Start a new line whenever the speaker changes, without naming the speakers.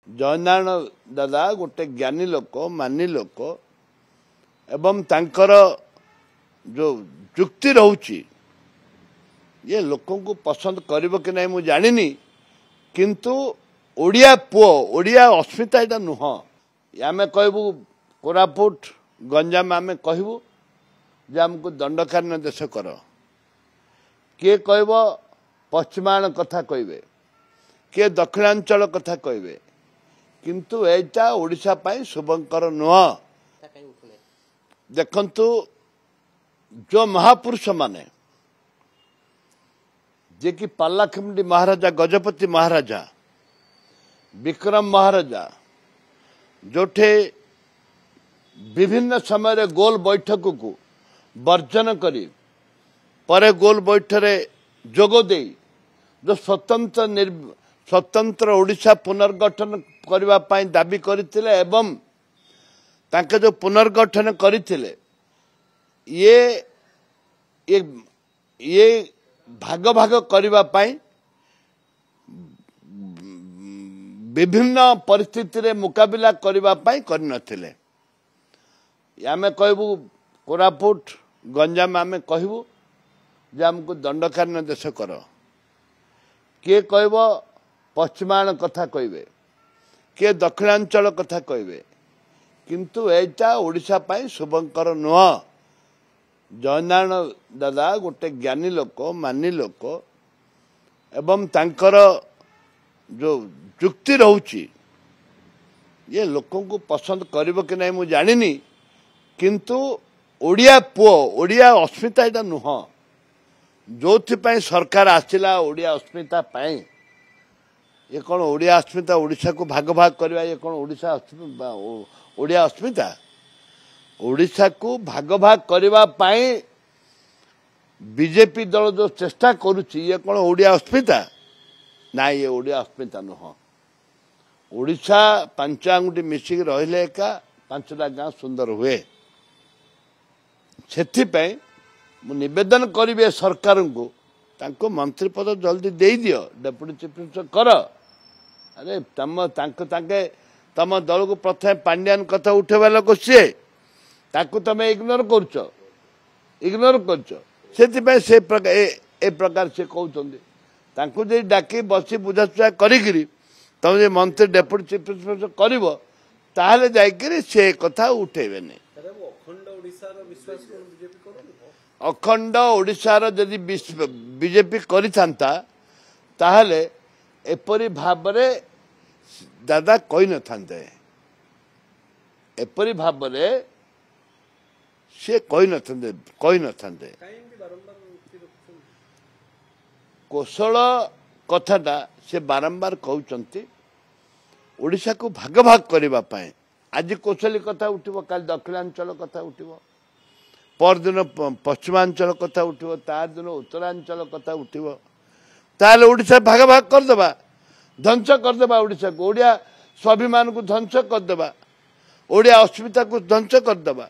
जयनारायण दादा गोटे ज्ञानी लोक मानी लोक एवं तांकर जो जुक्ति रहुची ये लोकों को पसंद करिबो कि नहीं मु जानिनी किंतु ओडिया पुओ ओडिया अस्मिता एटा नुह आमे कहबू कोरापुट गंजाम आमे कहबू जे हमको दंडकारण्य देश कर किए कहब पश्चिमाण कथा कहबे किए दक्षिणांचल कथा कहबे किंतु एटा ओडिशा पाई शुभंकर नुह देखंतु जो महापुरुष माने जे कि पालाखिमडी महाराजा गजपति महाराजा विक्रम महाराजा जोठे विभिन्न समय गोल बैठक को वर्जन करी परे गोल बैठरे जोग दे जो स्वतंत्र ओडिशा पुनर्गठन करबा पाई दाबी करथिले एवं तांके जो पुनर्गठन करथिले ये भाग भाग करबा पाई विभिन्न परिस्थिति रे मुकाबला करबा पाई कर नथिले आमे कहबू कोरापुट गंजाम आमे कहबू जे हमको दंडकारण्य देश कर किए कहब पश्चिमाण कथा कहबे किए दक्षिणांचल कथा कहबे किंतु एटा ओडिशा पाई शुभंकर नुह जयनारायण दादा गोटे ज्ञानी लोक मानी लोक एवं तांकर जो जुक्ति रहुची ये लोकों को पसंद करिबो कि नहीं मु जानिनी किंतु ओडिया पुओ ओडिया अस्मिता एटा नुह जो सरकार आसिला ओडिया अस्मिता पाई ये कौन ओडिया अस्मिता ओडिशा को भाग भाग करवा ये कौन ओडिशा ओडिया अस्मिता ओडिशा को भाग भाग करवा पाई बीजेपी दल जो चेष्टा करुची ये कौन ओडिया अस्मिता ना ये ओडिया अस्मिता नुह ओडिशा पांच आंगुठी मिसिक रहिले एका पांचटा गाँ सुंदर हुए से निवेदन करिवे सरकार को तांको मंत्री पद जल्दी दे दियो डेप्यूटी चीफ मिनिस्टर कर अरे तम दल को प्रथम पांड्यान कथा उठेवा लोक सी ताकू तमे इग्नोर कर से प्रकार से कहते तांको जे डाकी बसी बुझासुझा करी तुम जे मंत्री डेप्यूटी चीफ मिनिस्टर कर ताहले जाइकरी से कथा उठेबेनी अखंड ओडिशार जदि बीजेपी करिथांता ताहले एपरी भाबरे दादा कहि नथांते एपरी भाबरे से कहि नथांते कौशल कथाटा से बारंबार कहउचंती ओडिशा को भाग भाग करबा पाए आज कौशली कथा उठिबो काल दक्षिणांचल कथा उठिबो परदिन पश्चिमांचल कथा उठिबो तार दिन उत्तरांचल कथा उठिबो ताले ओडिशा भाग भाग करदेबा ध्वंस करदेबा ओडिशा को ओडिया स्वाभिमान को ध्वंस करदेबा ओडिया अस्मिता को ध्वंस करदेबा